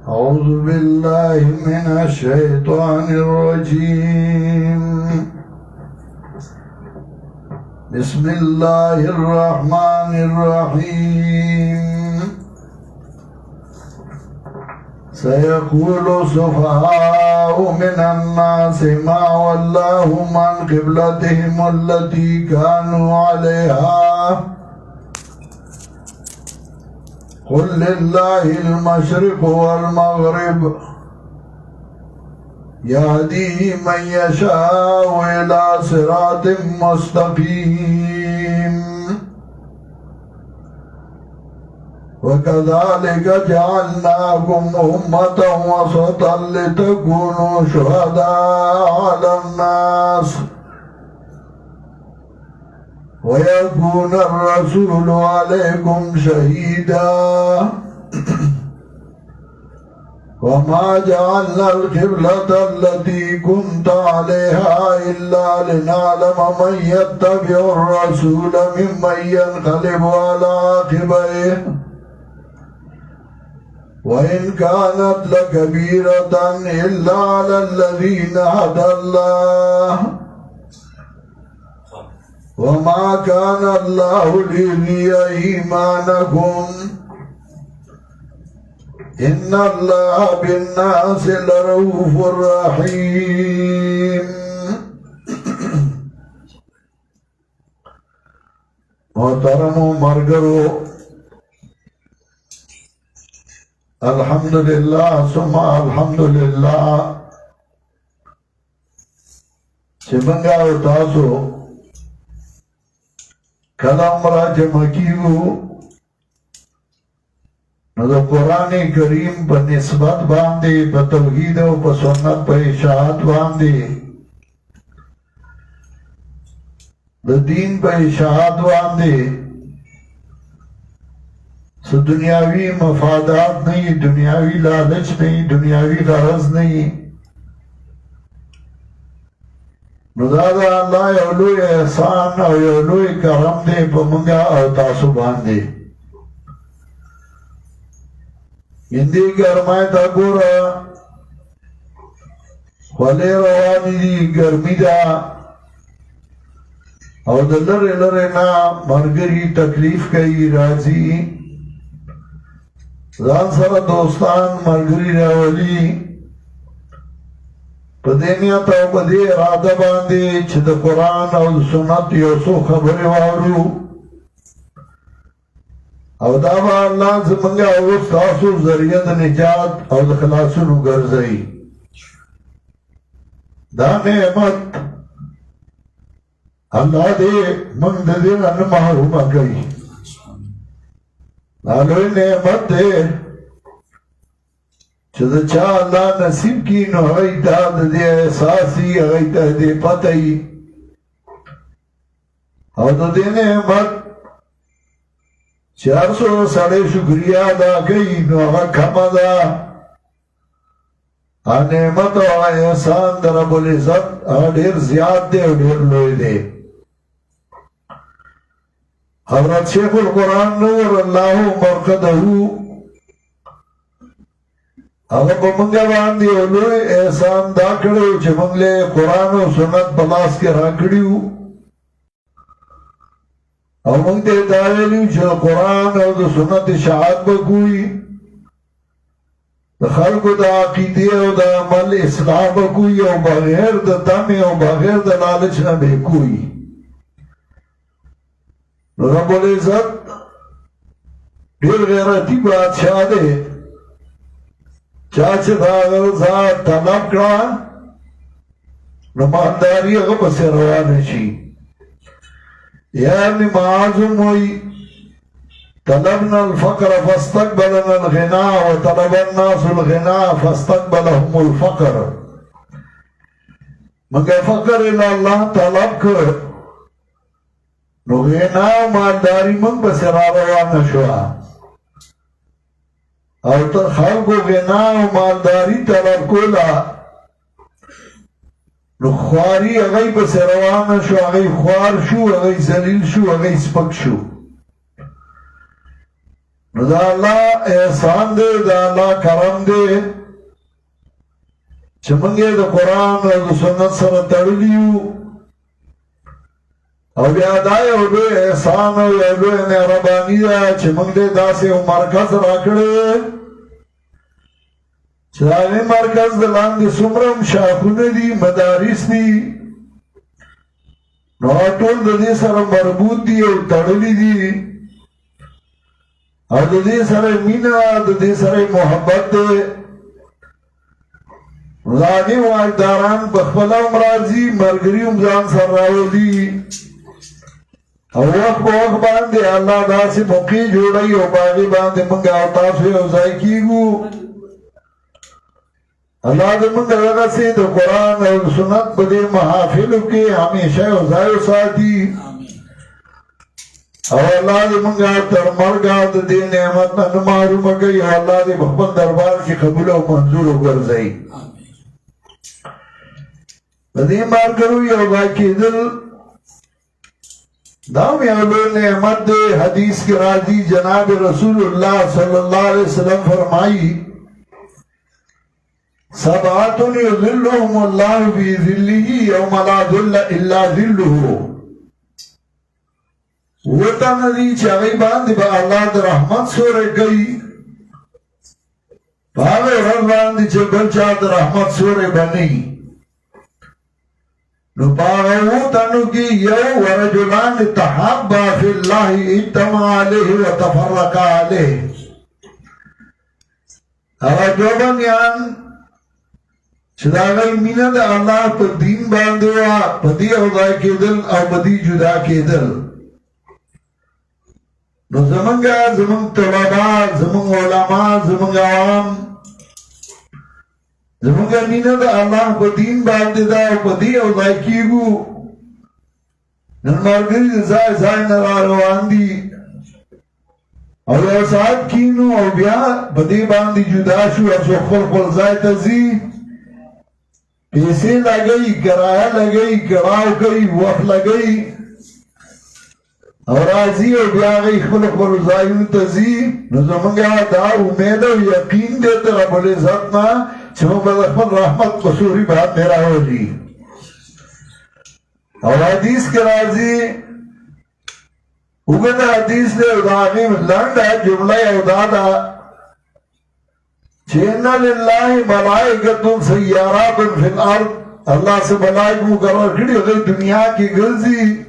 أعوذ بالله من الشيطان الرجيم بسم الله الرحمن الرحيم سيقول السفهاء من الناس ما ولاهم عن قبلتهم التي كانوا عليها قل لله المشرق والمغرب يهدي من يشاء إلى صراط مستقيم وكذلك جعلناكم أمة وسطا لتكونوا شهداء على الناس ويكون الرسول عليكم شهيدا وما جعلنا القبلة التي كنت عليها إلا لنعلم من يتبع الرسول ممن ينقلب على عقبيه وإن كانت لكبيرة إلا على الذين هدى الله وما كان الله ليضيع إيمانكم إن الله بالناس لرؤوف رحيم محترم مرگرو الحمدللہ ثم الحمدللہ چمنگا و تاسو کلام را جمع کیو نو دا قرآن کریم پا نسبت باندے پا توحید و پا سنت پا اشاعت باندے دا دین پا اشاعت باندے سو دنیاوی مفادات نہیں دنیاوی لالچ نہیں دنیاوی غرض نہیں نو دادا اللہ یولوی احسان او یولوی کرم دے پا منگا او تاسو باندے اندی گرمائی تا گورا خوالی روانی دی گرمی دا او دلر لرنا مرگری تکلیف کئی رازی زان سر دوستان مرگری راولی پدینیت او پدی ارادہ باندے چھ دا قرآن او سنت یوسو خبر وارو او دابا اللہ زمانگا او استاسو ذریعہ دا نجات او دا خلاصو نو گرزئی دا نعمت اللہ دے منگ دا دین ان محرومہ کئی نالوی نعمت دے چیزا چاہ اللہ نصیب کی نو غیتا دا دے احساسی غیتا دے پتائی او دا دے نعمت چار سو سڑے شکریہ دا کئی نو اغا کم دا نعمت و احسان دا رب العزت دیر زیاد دے و دیر لوئی دے حضرت شیخ القرآن نور اللہ مرقدہو اگر پا منگا باندی علوی احسان دا کڑیو چھ منگلے قرآن و سنت بلاس کے راکڑیو او منگ دے داویلیو چھ قرآن او دا سنت شاعت بکوئی دا خلق دا عقیدی او دا عمل اصلاح بکوئی او بغیر دا دم او بغیر دا لالچ نہ بکوئی رب العزت دیر غیرتی بادشاہ دے چاچه دا غرزا طلب کرا نمانداری اغب سے روانشی یعنی معاظم ہوئی طلبنا الفقر فاستقبلنا الغنا وطلب الناس الغنا فاستقبلهم الفقر مگر فقر اللہ طلب کر نو غنا و مالداری من بس روان شوا او تا خلقو غنا و مالداری طلب کولا نو خواری اغی بس روان شو اغی خوار شو اغی زلیل شو اغی سپک شو نو دا اللہ احسان دے، دا اللہ کرم دے چې منګه د قرآن او د سنت سره تړلیو، او بیا دا یو لوی احسان او یو لوی مهرباني ده چې موږ دې داسې یو مرکز راکړی چې د هغې مرکز د لاندې څومره شاخونه دي، مدارس دي، نو ټول د دې سره مربوط دي او تړلي دي، او د دې سره مینه، د دې سره محبت دی. ځاني واکداران په خپله هم راځي، ملګري هم ځان سره راولي، او وخت په وخت باندې الله داسې موقع جوړوي او په هغې باندې موږ او تاسو یو ځای کېږو. الله دې موږ دغسې د قرآن او سنت په دې محافلو کې همیشه یو ځای وساتي، او الله دې موږ تر مرګه د دې نعمت نه نه محرومه کوي، او الله دې په خپل دربار کې قبول او منظور وګرځوي. د دې ملګرو یو ځای کېدل دا هم یو لوی نعمت دی. حدیث کې راځي جناب رسول الله صلی الله علیه وسلم فرمایي سبعة یظلهم الله فی ظله یوم لا ظل الا ظله. وطن دی چې هغې باندې به الله د رحمت سوری کوي، په هغې ورځ باندې چې بل چا د رحمت سوری به نه وي. نو باغو تنو کی یو ورجلان تحابا فی اللہ اجتماع علیہ وتفرقا علیہ. اگا جوبن یان چداغی مینه دا اللہ پر دین باندوا پدی اوضائی کے دل او بدی جدا کے دل. نو زمنگا زمنگ طلباء، زمنگ علماء، زمنگ عوام، زمونږه مینه د الله په دین باندې ده او په دې اوضاع کېږو. نن ملګري د ځای ځای نه را روان دي او یو ساعت کینو او بیا په دې باندې جدا شو، او څوک خپل خپل ځای ته ځي، پیسې لګوي، کرایه لګوي، کړاو کوي، وخت لګوي، او راځي او بیا هغوی خپلو خپلو ځایونو ته ځي. نو زمونږه دا امید او یقین دی د رب العزت نه چې موږ به د خپل رحمت په سوري باندې راولي. او حدیث کې راځي، اوږده حدیث دی او د هغې لنډه جمله یو دا ده چې ان لله ملائکة سیارات فی الارض. الله سے ملائک مقرر کړي، هغوی دنیا کې ګرځي.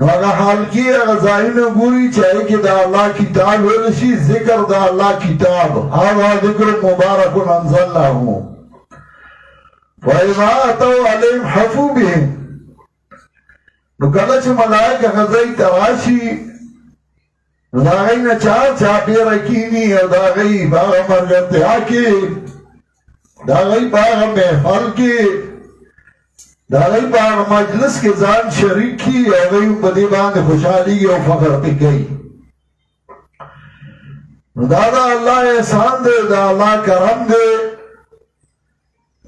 نو هغه حال کې هغه ځایونه ګوري چې هغې کې د الله کتاب ویل شي، ذکر د الله کتاب، هذا ذکر مبارک انزلناه فاذا اتوا علیهم حفوا بهم. نو کله چې ملائک هغه ځای ته راشي، نو د هغې نه چاپېره کښېني او د هغې په هغه ملګرتیا کې، د هغې په هغه محفل کې، د هغې په هغه مجلس کې ځان شریک کړي، هغوی په دې باندې خوشحالېږي او فخر پرې کوي. نو دا د الله احسان دی، د الله کرم دی.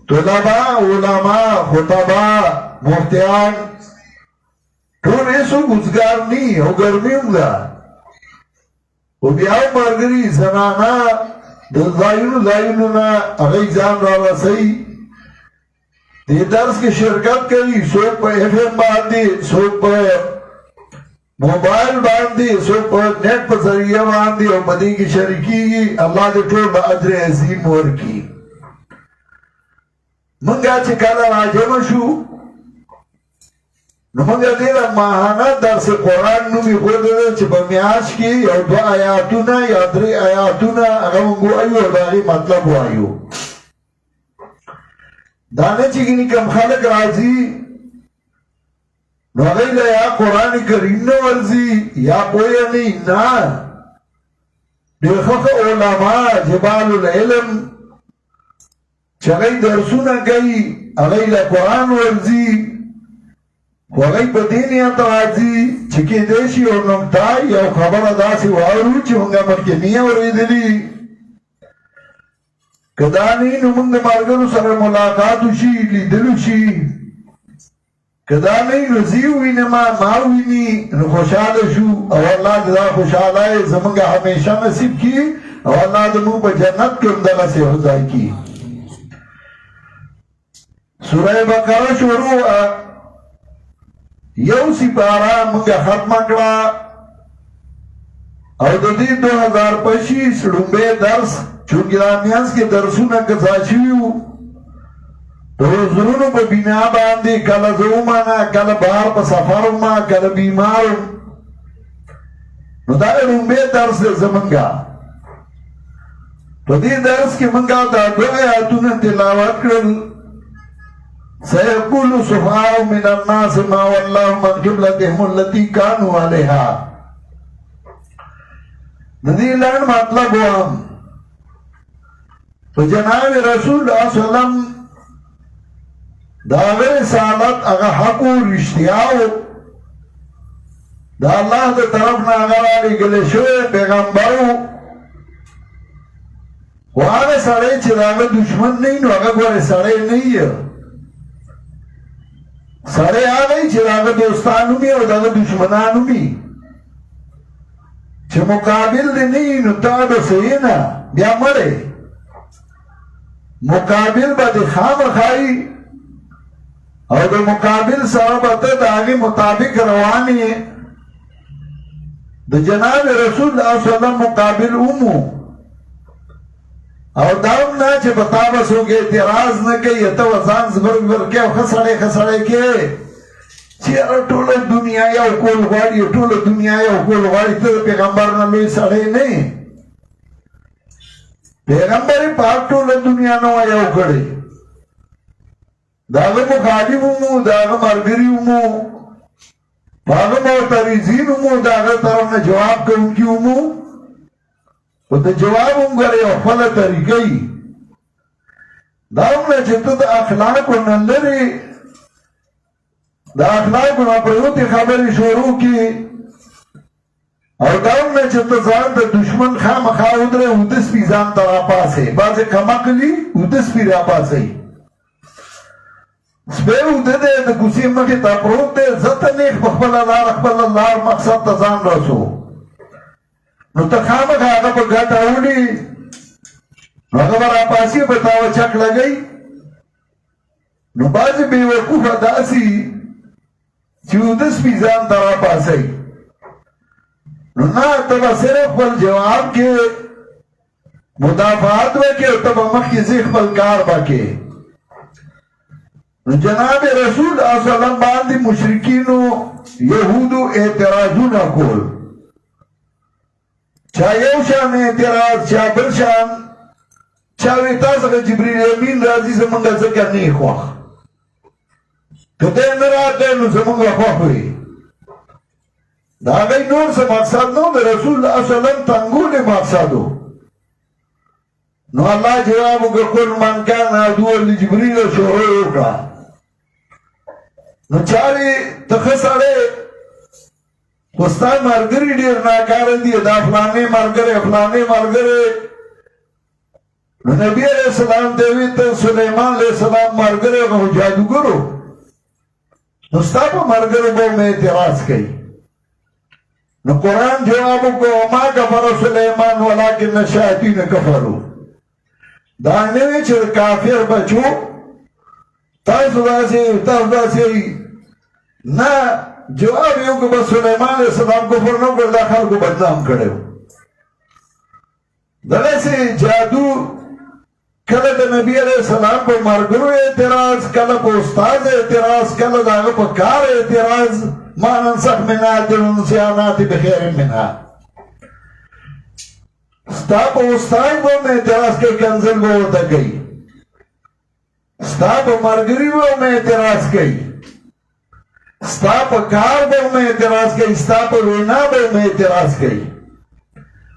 طلبا، علما، خطبا، مفتیان ټول هېڅوک وزګار ني او ګرمي هم ده، خو بیا هم ملګري زنانه د ځایونو نه هغوی ځان رارسوي، دې درس کې شرکت کوي، څوک په ایف ایم باندې، څوک په موبایل باندې، څوک په نیټ په ذریعه باندې، او په دې کې شریکېږي. الله دې ټول به اجر عظیم ورکړي. موږ چې کله راجمع شو، نو موږ دې له ماهانه درس قرآن نوم ایښودی چې په میاشت کې یو 2 آیاتونه یا 3 آیاتونه هغه موږ وایو او د هغې مطلب وایو. دا نه چې ګینې کم خلک راځي نو هغوی له یا قرآن کریم نه ورځي یا پوهه نه، ډېر ښه علما جبال العلم چې هغوی درسونه کوي، هغوی له قرآن ورځي، خو هغوی په دې نیت راځي چې کېدای شي یو نکته یو خبره داسې واورو چې موږ مخکې نه یې اورېدلي. که دا نه وي نو موږ د ملګرو سره ملاقات وشي، لیدلو شي، کدا نه نو زیو وینما ما ویني نو خوشاله شو او الله دا خوشاله زمونږ همیشه نصیب کی او الله دې موږ په جنت کې هم دغه څه ځای کی. سوره بقره شروع یو سپاره موږ ختمه کړه او د دې 2025 لومبه درس چونکې دا میانس کې درسونه کڅا شوي د روزونو په بنا باندې کله زومانه کله بهر په سفر ما کله بیمار نو دا لومبه درس زمونږه په دې درس کې موږ دا دوه آیاتونه تلاوت کړل. سيقول سفهاء من الناس ما واللهم عن قبلتهم التي كانوا عليها. ندی لړ مطلب وام تو جناب رسول الله صلی الله علیه وسلم دا رسالت هغه حق او رښتیاو دا الله د طرف نه هغه لګل شوی پیغمبرو هغه سره چې دا دشمن نه نو هغه ګوره سره نه یې سره هغه چې هغه دوستانو می او هغه دشمنانو می چې مقابل دی نه نو تا به صحیح نه بیا مړی مقابل به د خامخایي او د مقابل سره به ته د هغې مطابق روان یې د جناب رسول الله صلی الله علیه وسلم مقابل ومو او دا هم نه چې په تا به څوک اعتراض نه کوي ته به ځان زبر کې او ښه سړی ښه سړی کې چې ټوله دنیا یو کول غواړي ټوله دنیا یو کول غواړي ته د پیغمبر نه لوی سړی نه پیغمبر پاک ټوله دنیا نه یو کړی د هغه مخالف ومو د هغه ملګري ومو په هغه معترضین ومو د هغه طرف نه جواب کوونکي ومو او د جواب هم ګره یو خپله طریقه دا هم نه چې ته د اخلاقو نه لرې د اخلاقو نه پرېوتې خبرې شروع کړي او دا هم نه چې ته ځان د دشمن خامخا ودرې اوده سپي ځان ته راپاسې بعضې کمقلي اوده سپي راپاسئ سپی اوده دی د کوڅې مخې ته پروت دی زه ته نیغ په خپله لار مقصد ته ځان رسو نو ته خامخا هغه په ګټه وړي نو هغه به راپاسي به تا وچک لګئ نو بعضې بېوقوفه داسې چې اوده سپي ځان ته راپاسئ نو نه ته به صرف خپل جواب کې مدافعات وکړې او ته به مخکې ځې خپل کار به کې نو جناب رسول الله صلی الله علیه وسلم باندې مشرکینو یهودو اعتراضونه کول چا یو شان اعتراض چا بل شان چا وی تاسو ته جبرئیل امین راځي زمونږ ځکه نه خوښ کته نه راځي نو زمونږ خوښ وي دا غي نور څه مقصد نو د رسول الله صلی الله علیه وسلم تنګول مقصدو نو الله جواب وکړ من کان عدو لجبرئیل شروع وکړه نو چاري تخسړې وستا مرګري ډیر ناکاره دي دا فلانه مرګري نو نبی علیہ السلام دیوی ته سلیمان علیہ السلام مرګري او جادوګرو نو ستا په مرګرو به اعتراض کوي نو قرآن جواب وکړو ما کفر سلیمان ولکن الشیاطین کفروا دا نه چې کافر بچو تاسو داسې نه جواب یو که بس سلیمان علیہ السلام کفر نو کړ دا خلکو بدنام کړو دغسې جادو کله د نبی علیہ السلام په مرګرو اعتراض کله په استاد اعتراض کله د هغه په کار اعتراض ما ننسخ من آیة ننسیها بخیر منها ستا په استاد به اعتراض کوي کنزل به ورته کوي ستا په مرګري به اعتراض کوي ستا په کار به اعتراض کوي ستا په وینا به اعتراض کوي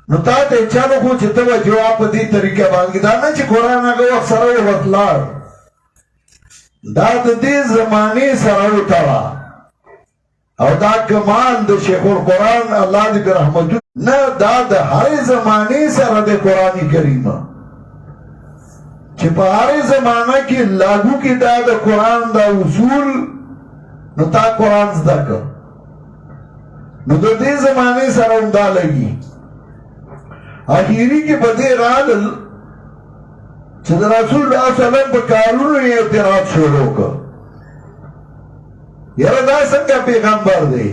نو تا ته چالو خو چې ته به جواب په دې طریقه باندې دا نه چې قرآن هغه وخت سره وتلاړ دا د دې زمانې سره وتړه او دا کمال د شیخ القرآن الله دې په رحمتو نه دا د هرې زمانې سره د قرآن کریم چې په هرې زمانه کې لاګو کې دا د قرآن دا اصول نو تا قرآن زده که نو د دې زمانې سره هم دا لګي اخیری کې په دې رالل چې د رسول الله صلی الله علیه وسلم په کارونو یې اعتراض شروع کړ یاره دا څنګه پیغمبر دی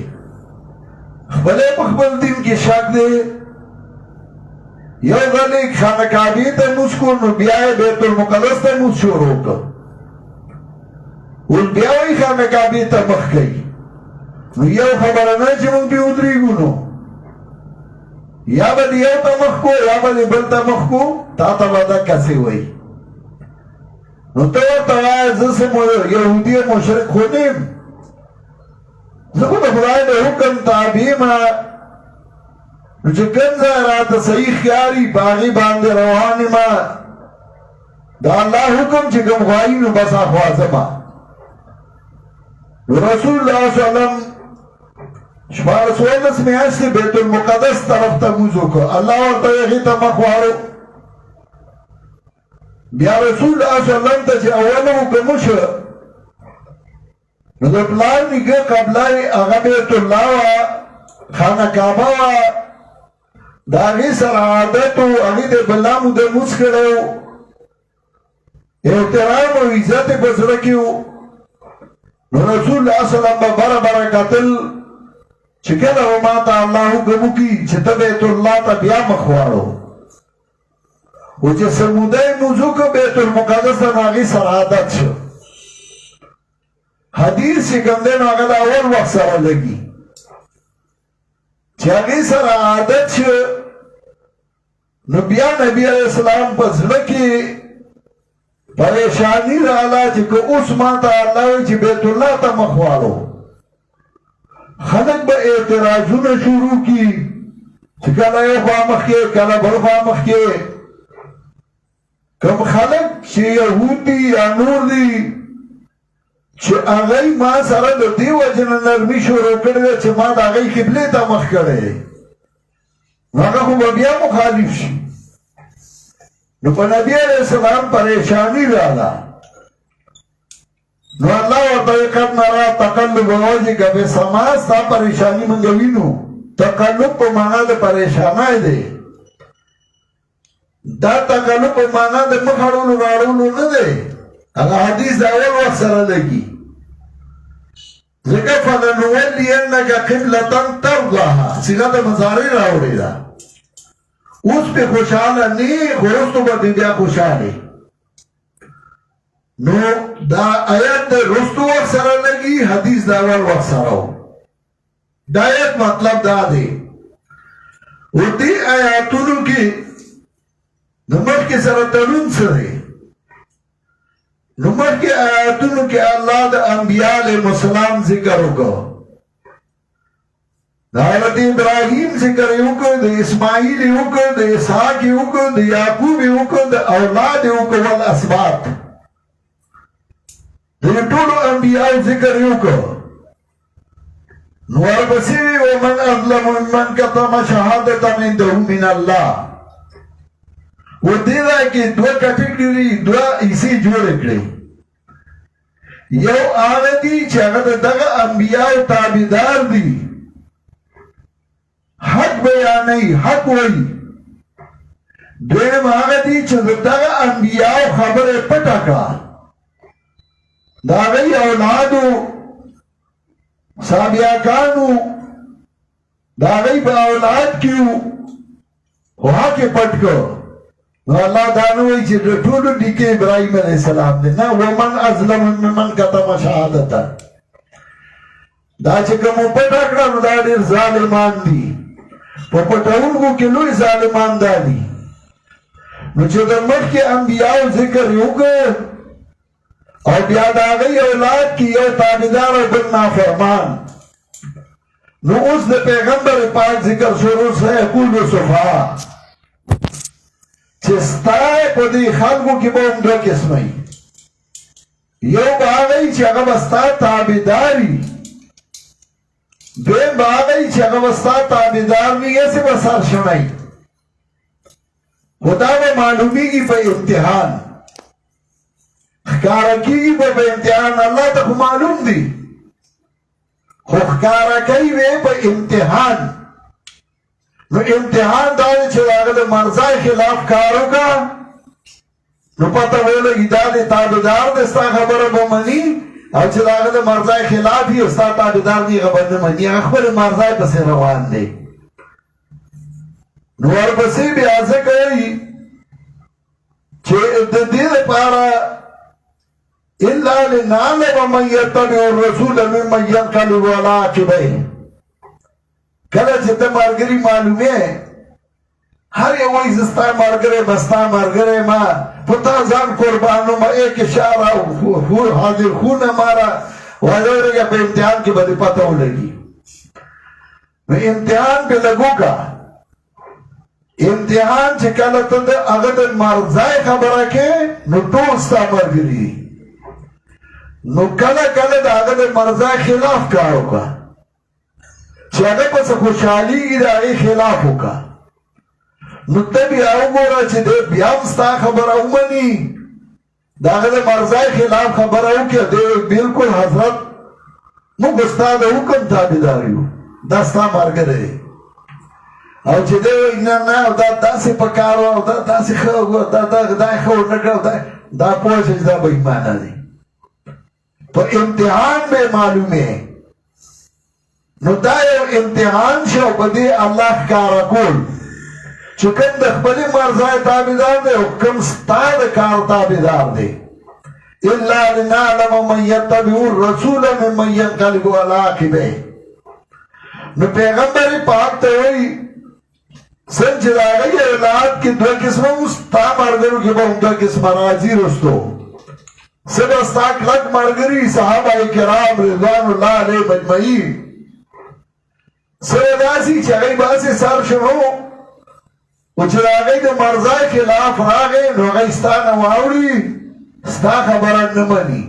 خپلې په خپل دین کې شک دی یو ځلې خانه کعبې ته لمونځ کړو نو بیا یې بیت المقدس ته لمونځ شروع کړ اوس بیا وایي خانه کعبې ته مخ کوي نو یو خبره نه چې موږ پې ودرېږو نو یا به دې یو ته مخ کو یا به دې بل ته مخ کو تا ته به دقسې وایي نو ته ورته وایه زه څه یهودي مشرک خو نه یم زه خو د خدای د حکم تابع یم نو چې کوم ځای راته صحیح ښکاري په هغې باندې روان یم د الله حکم چې کوم غواړي نو بس اخوا ځمه رسول الله صلی الله علیه وسلم شپاړس اوولس میاشتې بیت المقدس طرف ته لمونځ وکړ الله ورته هغې ته مخ واړو بیا رسول الله صلی الله علیه وسلم ته چې اوله حکم وشو نو د پلار نیکه قبله هغه بیت الله وه خانه کعبه وه د هغې سره عادت و هغې د بله موده لمونځ کړی و احترام او عزت یې په زړه کې و نو رسول الله صلی الله علیه وسلم به بره بره کتل چې کله و ما ته الله حکم وکړي چې ته بیت الله ته بیا مخ واړو و چې څه موده یې لمونځ وکړ بیت المقدس ته نو هغې سره عادت شو حدیث چې کوم دی نو هغه د اول وخت سره لګي چې هغې سره عادت شو نو بیا نبي علیه السلام په زړه کې پریشانی رااله چې که اوس ما ته الله وایي چې بیت الله ته مخ واړو خلک به اعتراضونه شروع کړي چې کله یو خوا مخکې کله بل خوا مخکې کوم خلک چې یهود دي یا نور دي چې هغوی ما سره د دې وجې نه نرمي شروع کړې ده چې ما د هغوی قبلې ته مخ کړی نو هغه خو به بیا مخالف شي نو په نبي علیه السلام پریشانی رااله نو الله ورته قد نرا تقلب وجهک فی السماء ستا پریشانی موږ وینو تقلب په معنا د پریشانی دی دا تقلب په معنا د مخ اړولو راړولو نه دی هغه حدیث د اول وخت سره لګي ځکه فلنولینک قبلة ترضاها صيغه د مضارع راوړې ده اوس په خوشاله نه خو وروسته به بیا خوشاله نو دا آیت د وروسته وخت سره لګي حدیث د اول وخت سره دا آیت مطلب دا دی و دې آیاتونو کې د مخکې سره تړون څه دی نو مخکې آیاتونو کې الله د انبیاء علیهم السلام ذکر وکړ د حضرت ابراهیم ذکر یې وکړ د اسماعیل یې وکړ د اسحاق یې وکړ د یعقوب یې وکړ د اولاد یې وکړ والاسباط د ټولو انبیاء ذکر یې وکړ نو ورپسې ومن اظلم ممن کتم شهادة عنده من الله و دې ځای کې دوه کټګوري دوه حصې جوړې کړې یو هغه دي چې هغه د دغه انبیاء تابعدار دي حق بیانوي حق وایي دویم هغه دي چې د دغه انبیاء خبره پټه کړه د هغوی اولادو صحابیاکانو د هغوی په اولاد کې وو خو حق یې پټ کړ نو الله دا نه وایي چې د ټولو نیکه ابراهیم علیه السلام دی نه ومن اظلم ممن کتم شهادته دا چې کوم پټه کړه نو دا ډېر ظالمان دي په پټونکو کې لوی ظالمان دا دي نو چې د مخکې انبیاءو ذکر یې وکړ او بیا د هغوی اولاد کې یو تابعدار او بل نافرمان نو اوس د پیغمبر پاک ذکر شروع سیقول السفهاء چې ستا په دې خلکو کې به هم دوه قسمه یو به هغه چې هغه به ستا تابعداري دویم به هغه چې هغه به ستا تابعدار نه هسې به سرشنی خو دا به معلومیږي په امتحان ښکاره کېږي به په امتحان الله ته خو معلوم دي خو ښکاره کوي وی په امتحان. نو امتحان دا دی چې د هغه د مرضای خلاف کار وکړه نو پته ولګي دا د تابعدار دی ستا خبره به مني او چې د هغه د مرضای خلاف وي او ستا تابعدار دی هغه به نه مني هغه خپل مرضای پسې روان دی. نو ورپسې بیا ځکه وایي چې د دې لپاره الا لنعلم من يتبع الرسول ممن ينقلب على عقبيه. کله چې ته ملګري معلومې هر یو وایي زه ستا ملګری به ستا ملګری ما په تا ځان قربانو ما ایک اشاره حاضر خونه ماره وایي په امتحان کې به دې پته ولګي. نو امتحان پې لږ وکړه. امتحان چې کله ته د هغه د مرضای خبره کې نو ټول ستا ملګري نو کله کله د هغه د مرضای خلاف کار وکړه چې هغه پس خوشحالېږي د هغې خلاف وکړه نو ته بیا وګوره چې دی بیا هم ستا خبره ومني د هغه د مرضای خلاف خبره وکړه دی بلکل حضرت موږ ستا د حکم تابعدار یو دا ستا ملګری دی او چې دی وایي نه نه دا داسې په کار و او دا داسې ښه دا ښه ونه کړه دا پوه شه چې دا به ایمانه دی په امتحان به معلومې. نو دا یو امتحان شو په دې الله ښکاره کول چې کوم د خپلې مرضای تابعدار دی او کوم ستا د کار تابعدار دی. الا لنعلم من يتبع الرسول ممن ينقلب على عقبيه. نو پیغمبر پاک ته وایي څنګه چې د هغې اولاد کې دوه قسمه و ستا ملګرو کې به هم دوه قسمه راځي رستو څه به ستا کلک ملګري صحابه کرام رضوان الله علیهم اجمعین څه به داسې چې هغوی به هسې سر شنو خو چې د هغوی د مرضای خلاف راغی نو هغوی ستا نه واوري ستا خبره نه مني.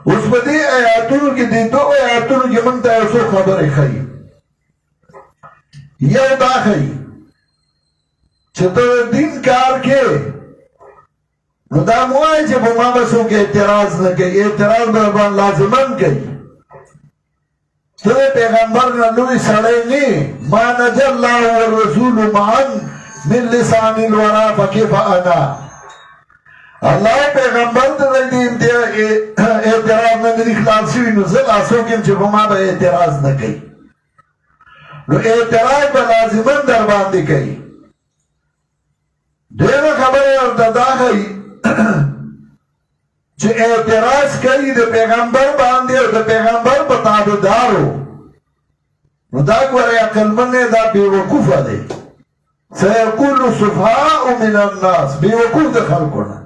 اوس په دې آیاتونو کې دې دوه آیاتونو کې موږ ته یو څو خبرې ښیي. یو دا ښیي چې ته د دین کار کې نو دا مو وایي چې په ما به څوک اعتراض نه کوي اعتراض به باندې لازمن کوي. ته د پیغمبر نه لوی سړی نه ما نجى الله والرسول معا من لسان الورى فكيف انا. الله پیغمبر ته د دې اعتراض نه لري خلاص شوي نو زه لا څوک یم چې په ما به اعتراض نه کوي نو اعتراض به لازمن در باندې کوي. دویمه خبره ورته دا ښیي چې اعتراض کوي د پیغمبر باندې او د پیغمبر په تابعدارو نو دا ګوره عقلمن دی دا بېوقوفه دی. سيقول السفهاء من الناس بېوقوف د خلکو نه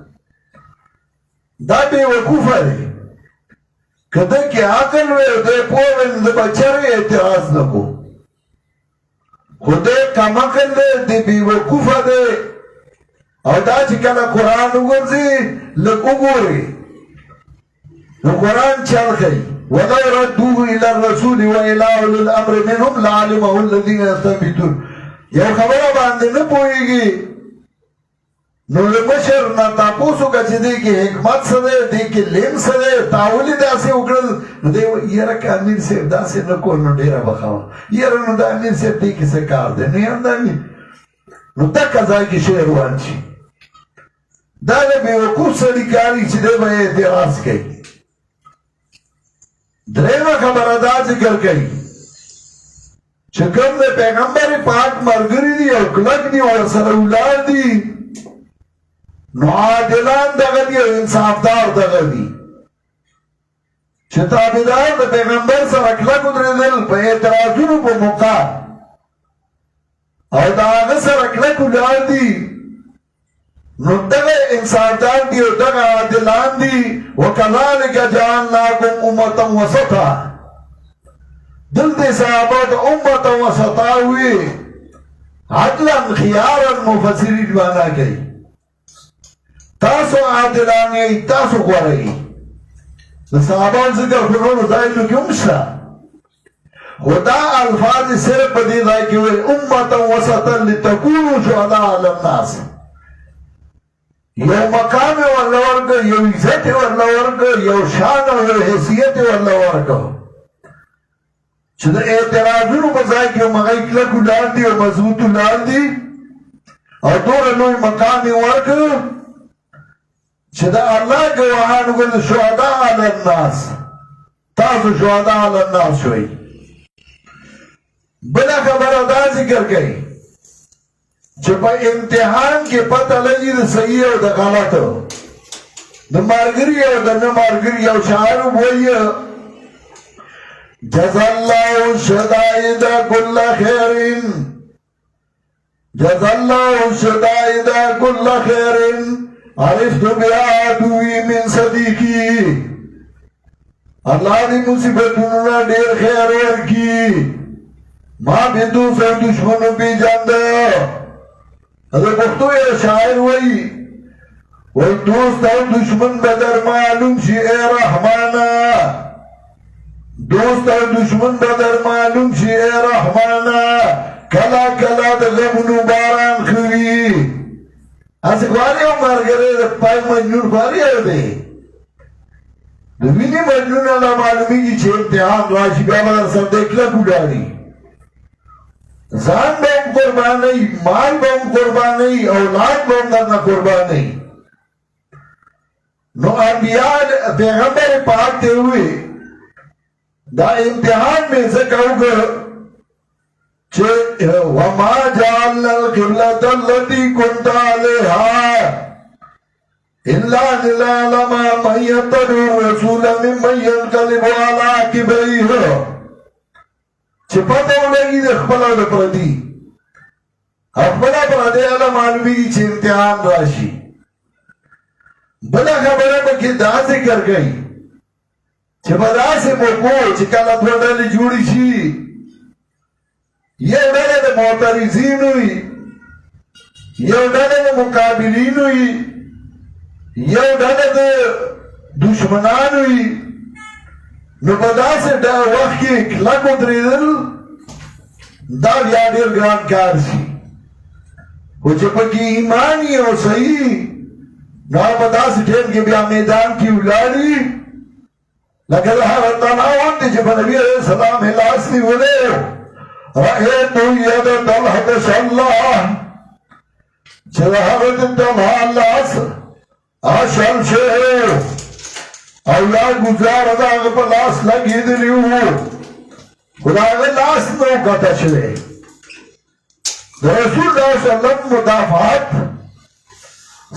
دا بېوقوفه دی. که ده کې عقل وی او دی پوه وی نو د به چرې اعتراض نه کو خو دی کمعقل دی دی بېوقوفه دی او دا چې کله قرآن وګرځي لږ وګورئ نو قرآن چل ښیي ولو ردوه الى الرسول والى اولي الامر منهم لعلمه الذين يستنبطون. یو خبره باندې نه پوهېږي نو له مشر نه تپوس وکړه چې دې کې حکمت څه دی دې کې لیم څه دی تا ولې داسې وکړل نو دی یاره که امیر صاحب داسې نه کول نو ډېره به ښه وه یاره نو د امیر صاحب دې کې څه کار دی نو یم د امیر نو دکه ځای کې شی روان شي. دا د بېوقوف سړي کاري چې دی به اعتراض کوي. درېیمه خبره دا ذکر کوي چې کوم د پیغمبر پاک ملګري دي او کلک دي ورسره ولاړ دي نو عادلان دغه دي او انصافدار دغه دي چې تابعدار د پیغمبر سره کلک ودرېدل په اعتراضونو په موقع او د هغه سره کلک ولاړ دي نو دغه انصافدار دي او دغه عادلان دي. وکذلک جعلناکم امة وسطا دلته صحابه د امة وسطا وي عدلا خيارا مفسرین معنا کوي تاسو عادلان یې تاسو غوړئ د صحابه ذکر کولو ځایونو کې هم شته خو دا الفاظ صرف په دې ځای کې وایي امة وسطا لتكونوا شهداء على الناس. یو مقام ورله ورکړه یو عزت ورله ورکړه یو شان او یو حیثیت ورله ورکړه چې د اعتراضونو په ځای کې هغوی کلک ولاړ دي او مضبوط ولاړ دي او دومره لوی مقام یې ورکړ چې د الله ګواهان وګورئ شهدا علی الناس تاسو شهدا علی الناس شوئ. بله خبره دا ذکر کوي چې په امتحان کې پته لګي د صحیح او د غلطو د مارګري او د نه مارګري یو شاعر وایي جزا الله الشدائد كل خير جزا الله الشدائد كل خير عرفت بعدوي من صديقي الله دې مصیبتونو ډېر خیر ورکړي ما به دوست او دشمنو پیژانده. دا پښتو یو شاعر وایي دوست او دشمن به در معلوم شي ای رحمانه دوست او دشمن به در معلوم شي ای رحمانه کلا کلا د غمونو باران خوي. هسې غواړي او ملګری د پای مجنون غواړي او دی د وینې مجنون نه معلومېږي چې امتحان راشي بیا به در سره دی کلک ولاړي ځان به هم قربانوي مال به هم قربانوي اولاد به هم درنه قربانوي. نو انبیاء پیغمبر پاک ته ووی دا امتحان مې ځکه وکړ چې وما جعلنا القبلة التي كنت عليها إلا لنعلم من يتبع الرسول ممن ينقلب على عقبيه چې پته ولګي د خپل او د پردي خپل پردي له معلومي چې امتحان راشي. بله خبره پکې دا ذکر کوي چې په داسې موقعو چې کله دوه ډلې جوړې شي یو ډله د معترضین وي یو ډله د مقابلین وي یو ډله د دشمنان وي نو په داسې وخت کې کلک ودرېدل دا بیا ډېر ګران کار شي خو چې پکې ایمان یې او صحیح نو په داسې ټیم کې بیا میدان کې ولاړي لکه د هغه تناوب دی چې په نبي علیه السلام یې لاس نیولی رأیت ید طلحة شلح چې د هغه د طلحه لاس اشل شوی او یا ګزار د هغه په لاس لګېدلی وو خو د هغه لاس نه و کته شوی. د رسول الله صلی الله علیه وسلم مدافعت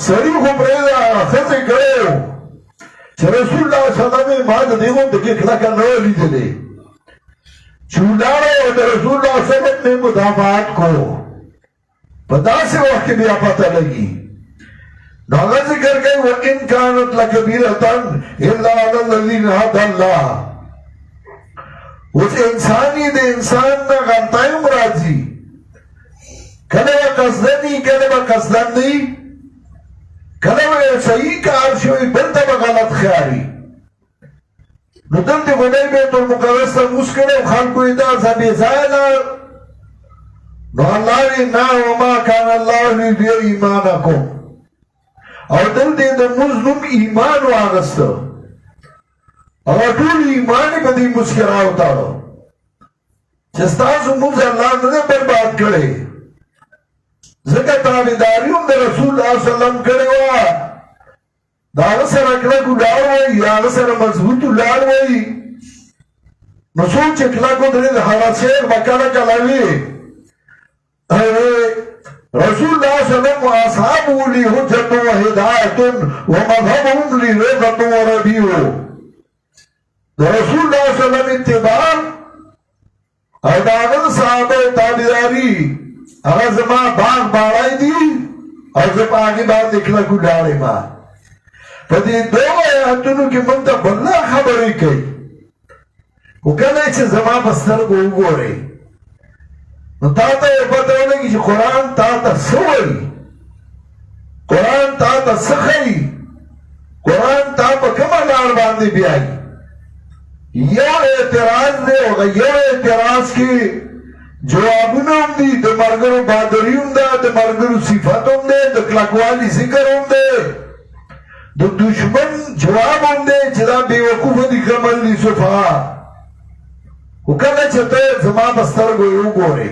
سړي خو پرېږده ښځې کړی و چې رسول الله صلی الله علیه وسلم ما د دې غوندې کې کلکه نه وه لیدلې چې ولاړی او د رسول الله صلی الله علیه وسلم مې مدافعت کو په داسې وخت کې بیا پته لګي. نو هغه ذکر کوي وان كانت لکبیرة الا علی الذین هدى الله. اوس انسان یې د انسان نه غلطۍ هم راځي کله به قصدن وي کله به قصدن نه وي کله به یو صحیح کار شوی بل ته به غلط ښکاري. نو دلته خدای بیت المقدس ته لمونځ کړی او خلکو یې دا بې ځایه لاړ نو الله وی نه وما کان الله لیضیع ایمانکم او دلته د لمونځ نوم ایمان واخیسته او ټول ایمان یې په دې لمونځ کې راوتاړه چې ستاسو لمونځ الله نه دی برباد کړی ځکه تابعداري هم د رسول الله صلی الله علیه وسلم کړې وه د هغه سره کلک ولاړ وی یا هغه سره مضبوط ولاړ وی نو څوک چې کلک ودرېد هغه شعر به کله کله وي رسول الله صلی الله علیه وسلم واصحابه لی حجة وهدایة ومذهبهم لی رضة وربیع. د رسول الله صلی الله علیه وسلم اتباع او د هغه صحابه تابعداري هغه زما باغ باړی دي او زه په هغې باندې کلک ولاړ یم. په دې دوه آیاتونو کې موږ ته بله خبرې کوي خو کله چې زما په سترګو وګورئ نو تا ته یې پته ولګي چې قرآن تا ته څه وایي قرآن تا ته څه ښایي قرآن تا په کومه لار باندې بیایي. یو اعتراض دی او یو اعتراض کې جوابونه هم دي د ملګرو بهادري هم ده د ملګرو صفت هم دی د کلکوالي ذکر هم دی د دشمن جواب هم دی چې دا بېوقوفه دي کمل دي صفحه وکله چې ته زما بسترګو یو ګورې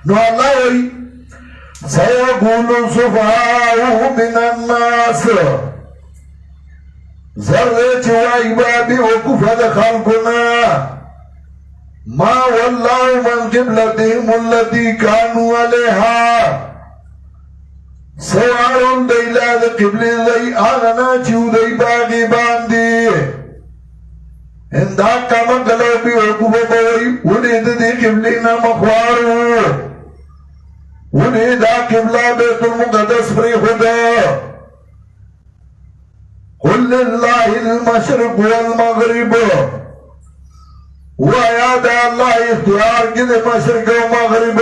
نو الله وایي سيقول السفهاء من الناس زرد وای بابي وقف د خلقنا ما والله من قبلتهم التي كانوا عليها سوار دیلا د قبله دی آغنا چیو دی باغی باندی اندا کما گلو بی وقف بوئی ونی دی قبلینا مخوارو ونی دا قبلہ بیت المقدس فری خدا قل للہ المشرق والمغرب وآیا دا اللہ اختیار کی دے مشرق و مغرب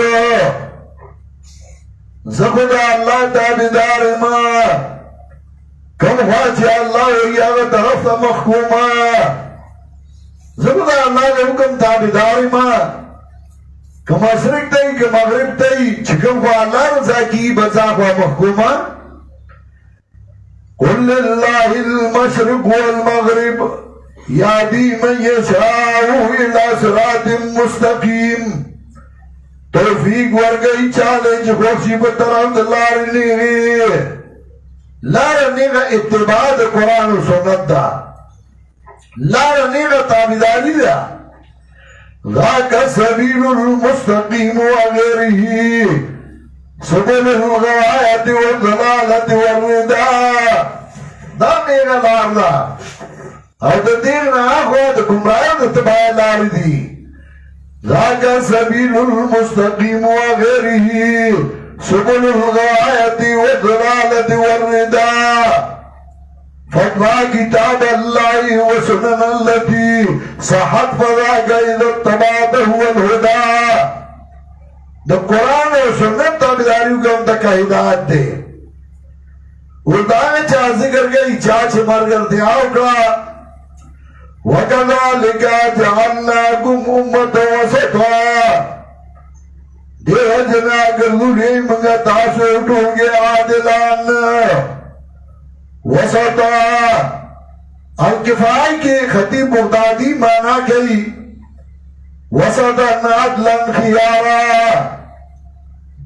زخدا اللہ تابدار ما کم خواچی اللہ ویاغ طرف تا محکوما زخدا اللہ دے حکم تابدار ما که مشرق تایی که مغرب تایی چکم خوا اللہ رضا کی بزا خوا محکوما قل للہ المشرق والمغرب یادی من یشاؤ الى صراط مستقیم توفیق ورگئی چالنج خوشی بطرف لار نیغی لار نیغا اتباع دا قرآن و سنت دا لار نیغا تابداری دا ذاک سبیل المستقیم وغیره سبیل الغوایت والضلالت والرداء دا نیغا لار دا او دا دیغنا آخوا دا گمراہ دا تباہ لار دی ذاک سبیل المستقیم وغیره سبل الغایت والضلالت والرداء فتوى کتاب اللہ وسنن التي صحت فذاک اذا اتبعته والهدى دا قرآن و سنت تابداریو کا انتا ہدایت دے اردانے چاہ ذکر گئی چاچ مرگر دیاؤ کا وَكَذَلِكَ جَعَلْنَاكُمْ أُمَّةً وَسَطًا دیو جنا گردولی منگا تاسو اٹھونگے عادلان وسطا الکفائی کے خطیب بغدادی مانا کئی وسطا عدلن خیارا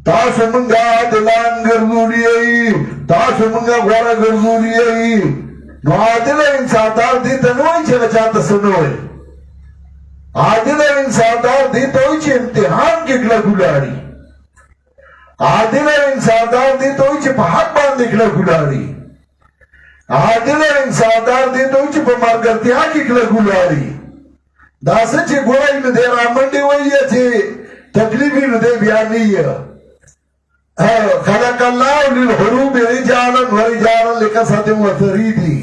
تاسو منگا عادلان گردولی تاسو منگا غورا گردولی نو عادل انسان دار دیتا نوئی چھے چاہتا سنوئی عادل انسان دار دیتا ہوئی چھے امتحان کی کلا گلاری عادل انسان دار دیتا ہوئی چھے پا حق باندھ کلا گلاری عادل انسان دار دیتا ہوئی چھے پا مارگرتیاں کی کلا گلاری داسا چھے گوڑائی میں دے رامنڈی ہوئی ہے چھے تکلیفی نو دے بیانی ہے خلق اللہ للحروب رجالا ورجالا لکسات وثریدی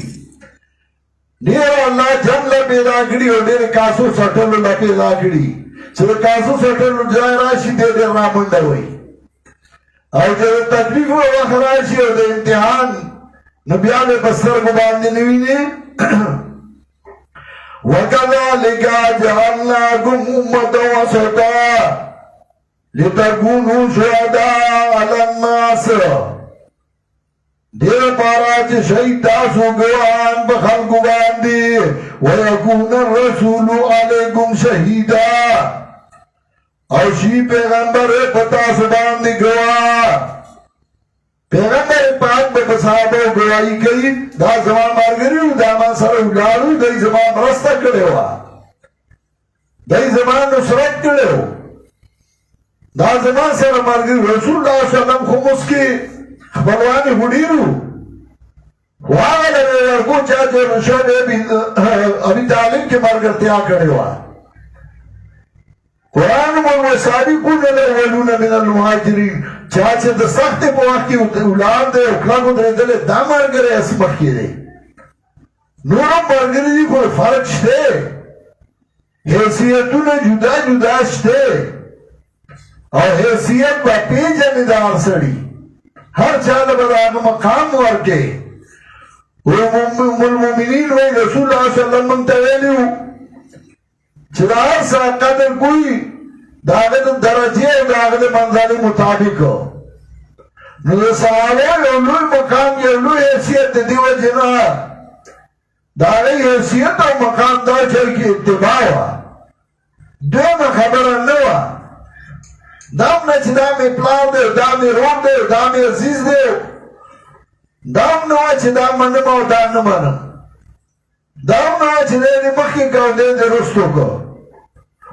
دیر اللہ جنگ پیدا کری اور دیر کاسو سٹل اللہ پیدا کری چلو کاسو سٹل جائے راشی دیر دیر رامندہ ہوئی اور جب تکلیف و وقت راشی اور دیر امتحان نبیان بستر کو باندھے نوینے وَكَذَلِكَ جَعَلْنَاكُمْ أُمَّةً وَسَطًا لِتَكُونُوا شُهَدَاءَ عَلَى النَّاسِ دیر پارا چه شہید تاسو گوان بخلقو باندی وَيَكُونَ الرَّسُولُ عَلَيْكُمْ شَهِيدًا اور شی پیغمبر پتاسو باندی گوان پیغمبر پاک بے بصحابو گواہی کئی دا زمان مارگریو دا من سر اولارو دا زمان مرستا کرے ہوا دا زمان نصرت کرے ہو دا زمان سر مارگریو رسول اللہ صلی اللہ علیہ وسلم خمس کی خبروانی ہوڑیرو وہاں لگے ورگو چاہتے رشد ابھی تعلیم کے مارگرتیا کرے ہوا قرآن والسابقون الاولون من المهاجرین چاچے دا سخت پواق کی اولاد دے اکلاکو دے دلے دا مارگرے اسمخ کی دے نورم مارگرے دی کوئی فرق شتے حیثیتون جدا جدا شتے اور حیثیت با پیجن دار سڑی ہر چال بدا مقام ورکے المؤمنین وی رسول اللہ صلی اللہ علیہ وسلم منتویلیو چرار سا قدر کوئی داغت درجی ہے داغت منزلی مطابق نو صحابہ لولوی مقام یلوی حیثیت دیو جنا داغی حیثیت اور مقام دا چل کی اتباع ہوا دویمه خبره نه وه دام نه چې دا مې پلار دی دا مې رور دی دا مې عزیز دی دام نه وه چې دا منم او دا نه منم دام نه وه چې دی دې مخکې که او دی دې رستو که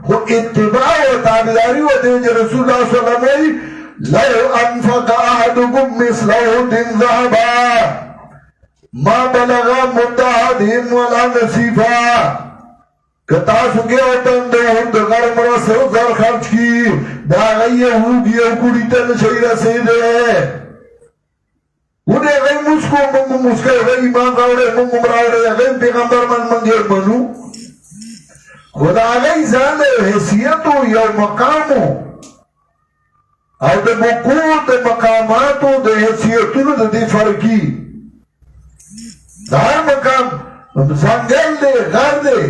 خو اتباع و تابعداري و دی چې رسول الله صلی الله علیه وسلم لو انفق احدكم مثل احد ذهبا ما بلغ مد احدهم ولا نصيفا کتاسو کې او تند د غرمره سو زر خرج کی دا غي هوګي او کړي ته شي رسیدې ونه غي مسکو مونږ مسکو غي ایمان راوړې مونږ راوړې غي پیغمبر من یې منو خدا غي ځان حیثیت یو مقام او د مقود د مقاماتو د حیثیتونو د دې فرقي دا مقام څنګه دی غر دی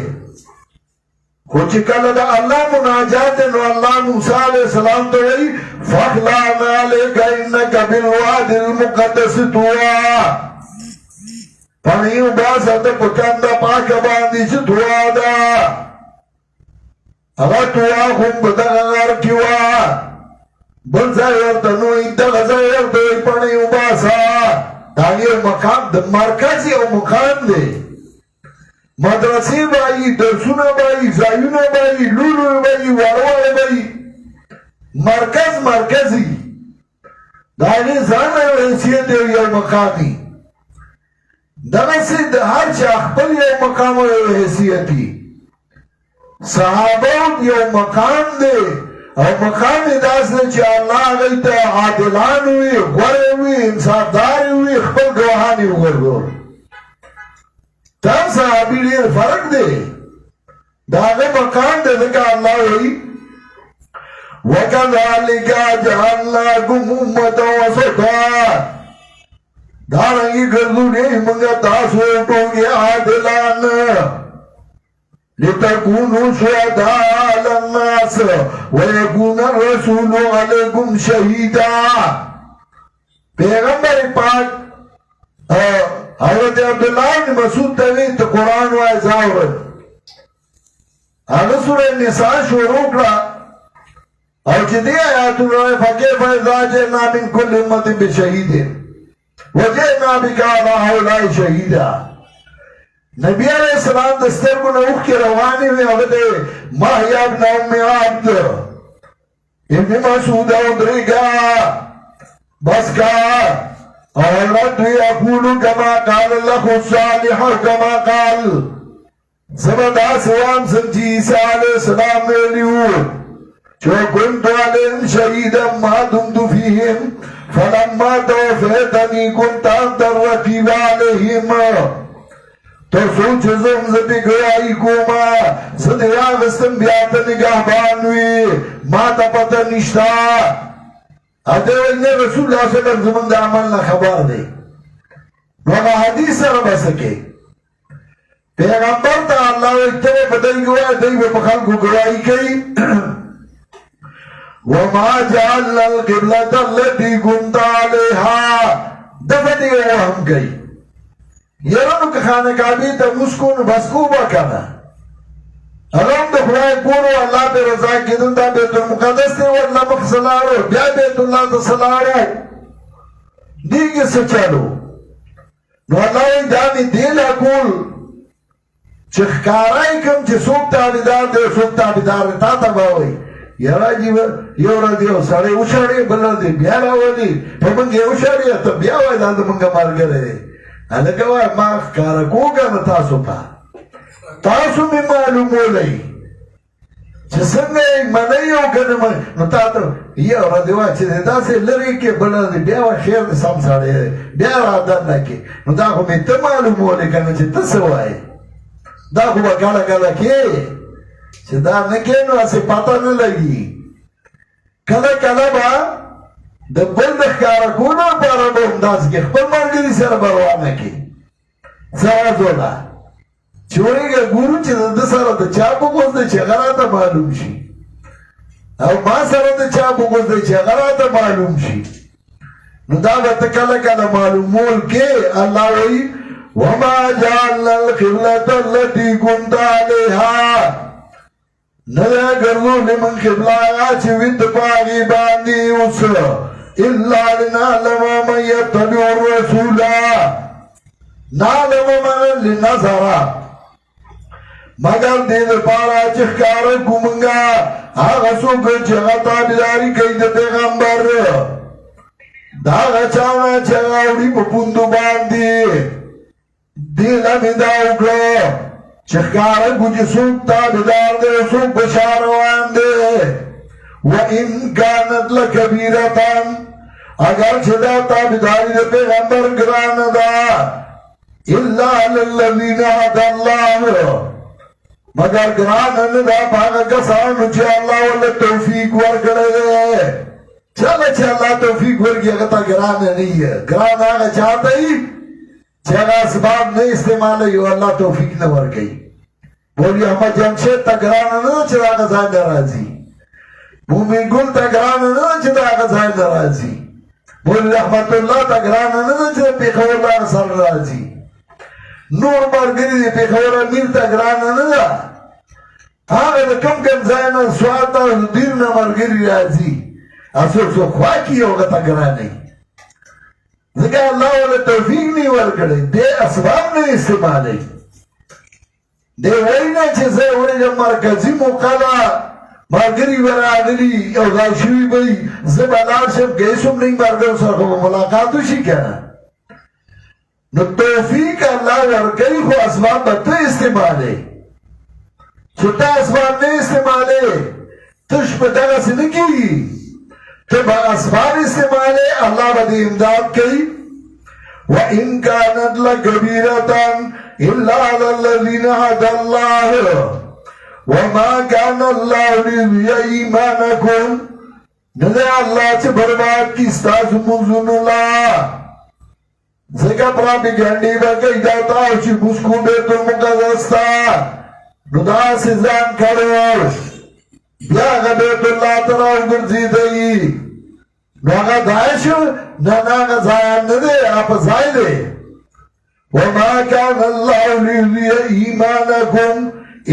خو چې کله د الله مناجات نو الله موسی علیہ السلام ته وایي فاخلعنا عليك انك بالواد المقدس طوى پنیو باسه ته په کنده پاکه باندې چې طوى ده هغه طوى خو په دغه غر کې وه بل ځای ورته نو دغه ځای ورته وایي پنیو باسه دا یو مقام د مرکز یو مقام دی مدرسې بایی درسونه بایی ځایونه بایی لولو بایی وروړه بایی مرکزي د هغې ځان یو حیثیت یو مقامي دغسې د هر چا خپل یو مقام او یو حیثیتي صحابه یو مقام دی او مقام یې داسې دی چې الله هغوی ته عادلان وي غوره وي انصافدار وي خپل ګواهان یې وګرځول دا صحابي ډېر فرق دی د هغه مقام دی ځکه الله وایي وکذلک جعلناکم امة وسطا دارنګې ګرځولې موږ تاسو ټول عادلان لتكونوا شهداء على الناس ويكون الرسول عليكم شهيدا پیغمبر پاک حضرت عبداللہ بن مسعود توی ته قرآن وای زاورد هغه سوره نساء شروع کړه او چې دې آیاتونه وای فکیف اذا جئنا من كل امة بشهید وجئنا بك على هؤلاء شهیدا نبی علیہ السلام د سترګو نه اوښکې روانې وې هغه د مهیا بن ام عبد ابن مسعود ودرېږه بس کا الرد يقول كما قال الله الصالح كما قال سبدا سوام سنجي عيسى عليه السلام ویلیو چو كنت عليهم شهيدا ما دمت فيهم فلما توفيتني كنت انت الرقيب عليهم تو سوچ زم زبی گواہی کوما زدی آغستم بیاتا نگاہبان وی ما تا پتا نشتا ادوینه رسول الله صلی الله علیه وسلم د عمل نه خبر دی نو حدیث سره بسکه پیغمبر ته الله ته بدل گواه دی په خلکو گواہی کوي وما جعلنا القبلة التي كنت عليها دفدی هم کوي یرانو که خانه کعبه ته مسکون بسکو بکنه الان د خدای کورو الله په رضا کېدل دا بیت المقدس ته ورله مخ سلاړو بیا بیت الله ته سلاړو دیګه څه چالو نو الله دا می دی لا کول چې ښکارای کوم چې څوک تابعدار دی څوک تابعدار دی تا ته وایي یاره جی یو ورځ یو سړی وشاړې بل ورځ بیا راولي په موږ یې وشاړې ته بیا وایي دا زموږ ملګری دی هلکه وایي ما ښکاره کوو که نه تاسو ته تاسو می معلومولی چې څنګه یې منئ او که نه منئ نو تا ته یو ورځ وایي چې داسې لرې کې بل ورځ بیا وایي خیر دې سم سړی دی بیا رادننه کې نو دا خو مې ته معلومولی که نه چې ته څه وایې دا خو به کله کله کې چې دا نه کې نو هسې پته نه لګي کله کله به د بل د ښکاره کولو لپاره به همداسې کې خپل ملګري سره به روانه کې سره ځوله چې ورېږه ګورو چې د سره د چا بغوز دی چې هغه راته معلوم شي او ما سره د چا بغوز دی چې هغه راته معلوم شي نو دا به ته کله کله معلومول کې الله وایي وما جعلنا القبلة التي كنت عليها ندا گردو لمن قبلا چوید پاگی باندی اس الا لنعلم من يتبع الرسول نعلم من لنظر مگر دید پارا چخکار کمنگا آغا سوک چغا تابداری کئی دا پیغمبر داغا چانا چغاوڑی پا پندو باندی دیلا می داوکلو چخکار کچھ سوک تابدار دے سوک بشاروان دے وَإِن كَانَتْ لَكَبِيرَةً اگر چدا تابداری دے پیغمبر گران دا إِلَّا لِلَّذِينَ هَدَى اللَّهُ مگر گران دا پاگا کسانو چی اللہ والا توفیق ورکڑے دے چلا چی اللہ توفیق ورکی اگتا گران نہیں ہے گران آگا چاہتا ہی چیگا اسباب نہیں استعمال ہے اللہ توفیق نہ ورکی بولی احمد جمشید تا گران نا چدا آگا زائن نرازی مومن گل تا گران نا چدا آگا زائن نرازی بولی رحمت اللہ تا گران نا چدا پیخور اللہ سر رازی نور مرگری دی پیخور امیر تا گران نا آگا دا کم کم زائن سواتا دیر نا مرگری رازی اصول سو خواکی ہوگا تا گرانی ذکر اللہ والا توفیق نہیں ورکڑے دے اسباب نہیں استعمالے دے وینا چیزے وی جب مرکزی موقعا مرگری ورادری او غاشوی بھئی زبالار شب گیسم نہیں مرگر سرخو ملاقاتو شی کہنا نو توفیق اللہ ورکڑی خو اسباب بتا استعمالے چھتا اسباب نہیں استعمالے تش پتاگا سنکی تب اسباب استعمالے اللہ بدی امداد کی وَإِن كَانَتْ لَكَبِيرَةً إِلَّا عَلَى الَّذِينَ هَدَى اللَّهُ وَمَا كَانَ اللَّهُ لِيُضِيعَ إِيمَانَكُمْ نَدَ اللہ سے برباد کی استاذ منزون اللہ زکا پراپیگنڈی بکی جاتا اچھی بسکو بیت المقدستا ندا سے زان کھڑو بیاغ بیت اللہ تراؤ گرزی دئی نوغا دائشو نانا زائن ندے آپ زائن دے وَمَا كَانَ اللَّهُ لِيُضِيعَ إِيمَانَكُمْ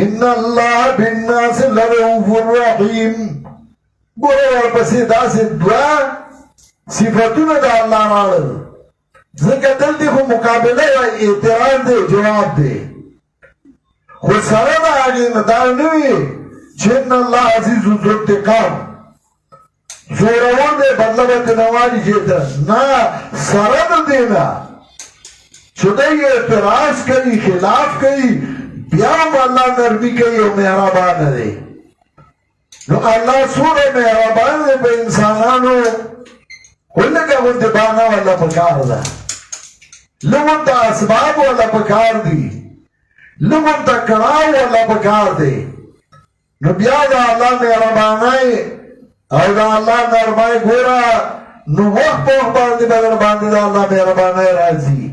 إِنَّ اللَّهَ بِالنَّاسِ لَرَءُوفٌ رَحِيمٌ گورو اور پسی دا سے دعا صفتون دا اللہ رالل ذکر دل دی خو مقابلے و اعتراض دے جواب دے خود سرد آگے ندار نوی چن اللہ عزیز و ذوالتقام زورور دے بدلبت نوالی جیتا نا سرد دینا چودئی اعتراض کئی خلاف کئی بیام اللہ نرمی کئی و مہربان دے نو اللہ سور مہربان دے پہ انسانانو کلنے کا گندبانا والا پکار دا لمن تا اسباب والا پکار دی لمن تا کراؤ والا پکار دے نو بیا دا اللہ مہربانائی او دا اللہ نرمائی گورا نو وقت پوخ باندی بدر باندی دا اللہ مہربانائی رازی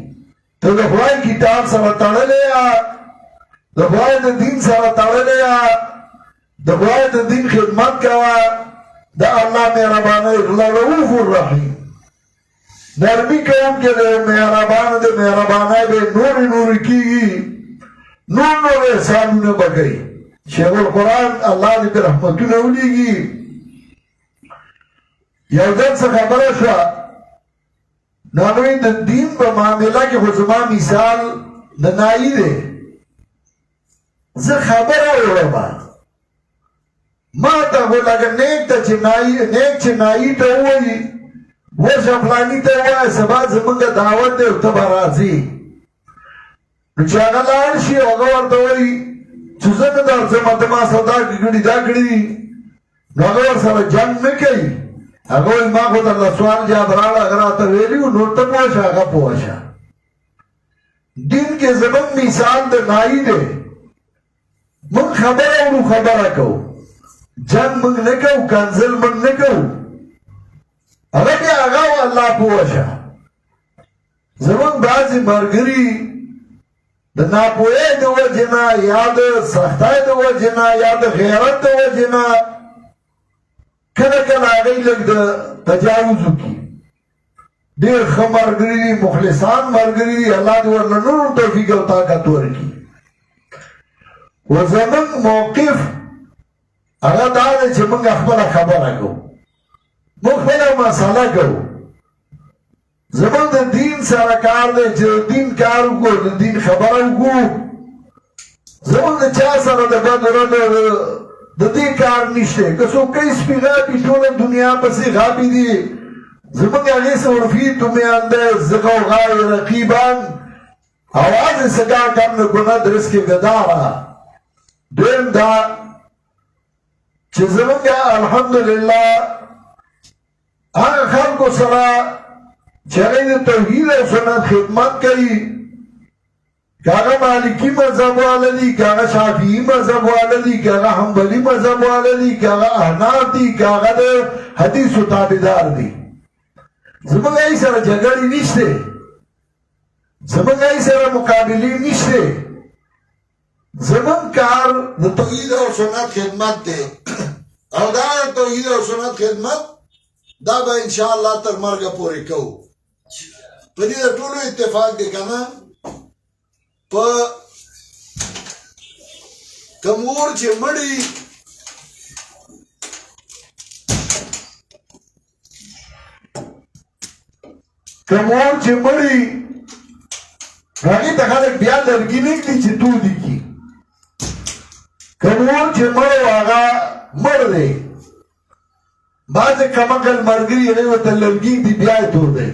تو دا خواہی کتاب سر تڑے لیا دا خواہی دا دین سر تڑے لیا دا خواہی دا دین خدمت کوا دا اللہ مہربانائی لرعوف الرحیم نرمی کون کے دے مہربان دے مہربانائی بے نوری نوری کی گی نور نور احسانو نے بگئی شیخ القرآن اللہ دی پر رحمتو نولی گی یو دن سے خبر شوا نانوی دا دین پا معاملہ کے خزما مثال ننائی دے زی خبر آوڑا با ما تا بولا کہ نیک تا چنائی تا ہوئی وہ شفلانی تا ہوا ہے سبا زمانگا دعوت دے اکتبا رازی چاگا لارشی اگوار تا ہوئی چوزن دار زمان ما صدا گڑی دا گڑی اگوار سر جنگ نکی اگوار ما خود اللہ سوال جابرال اگر آتا ویلیو نورتا پوشا اگا پوشا دین کے زمان مثال دے نائی دے من خبر اولو خبر اکو جنگ منگ نکو کنزل منگ نکو اگر بیا اگاو اللہ پوشا زمان بازی مرگری دا ناپوئے دو جنا یاد سختائی دو جنا یاد غیرت دو جنا کل کل آگئی لگ دا تجاوزو کی دیر خمرگری دی مخلصان مرگری دی اللہ دور ننور توفیق و طاقت ورکی و زمن موقف هغه دا دی چې موږ خپله خبره کوو، موږ خپله مسله کوو. زموږ د دین سره کار دی چې د دین کار وکړو، د دین خبره وکړو. زموږ د چا سره د بد رد د دې کار نشته. که څوک کوي سپي غاپي، ټوله دنیا پسې غاپي دي. زموږ هغې څه ورفیتو میانده ز غوغای رقیبان آواز صدا کم نکند رزق گدارا. دویم دا چې زموږ الحمدلله هغه خلکو سره چې هغوی د توحید او سنت خدمت کوي، که هغه مالکي مذهب واله دي، که هغه شافعي مذهب واله دي، که هغه حنبلي مذهب واله دي، که هغه احناف دي، که هغه د حدیثو تابعدار دي. زموږ هغوی سره جګړې نشته، زموږ هغوی سره مقابلې نشته. زموږ کار د توحید او سنت خدمت دی، او دا توحید او سنت خدمت دا به انشاءالله تر مرګه پورې کوو. په دې د ټولو اتفاق دی که نه؟ په کوم اور چې مړي هغې ته خلک بیا لرګي نه کړي چې تودې کړي. کوم اور چې مړ و هغه مړ دی، بعضې کمقل ملګري هغې ورته لرګي دي بیا یې تودوي.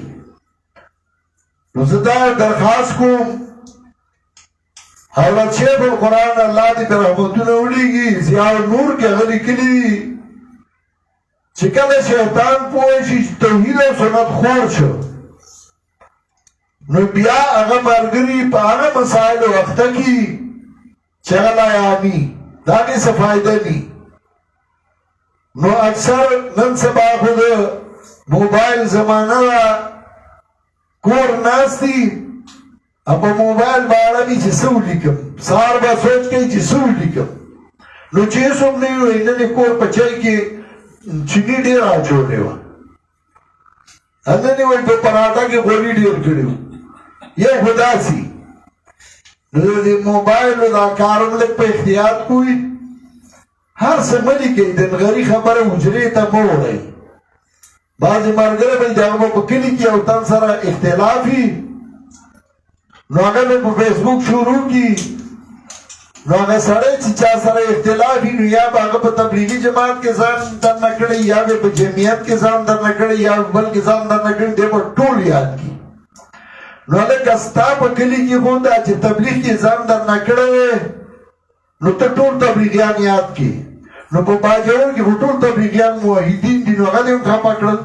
نو زه دا درخواست کوم حضرت شیخ القرآن الله دې په رحمتونه وړېږي، ضیاء النور کې هغه لیکلي دي چې کله شیطان پوه شي چې توحید او سنت خور شو، نو بیا هغه ملګري په هغه مسایلو وخته کي چې هغه لایامي، دا هغې څه فایده ني. نو اکثر نن سبا خو د موبایل زمانه ده، کور ناست دي او په موبایل به اړوي چې څه ولیکم، سهار به سوچ کوي چې څه ولیکم. نو چې هېڅ هم نه وي، نن یې کور په چای کې چیني ډېره اچولې وه، نن یې وایي په پراټه کې غوړي ډېر کړي وو. یو خو داسې نو د موبایلو دا کار هم لږ په احتیاط کوئ. هر څه مه لیکئ، د نغري خبره حجرې ته مه وړئ. بعضې ملګري به د هغه به په کلي کې او تن سره اختلاف وي، نو هغه به په فیسبوک شروع کړي. نو هغه سړی چې چا سره اختلاف وي، نو یا به هغه په تبلیغي جماعت کې ځان درنه کړی، یا به په جمعیت کې ځان درنه کړی، یا بل کې ځان درنه کړی، دی به ټول یاد کړي. نو هلکه ستا په کلي کې خو دا چې تبلیغ کې ځان درنه کړی، نو ته ټول تبلیغیان یاد کړي. نو په باجوړ کې خو ټول تبلیغیان موحدین دي، نو هغه دې هم خفه کړل.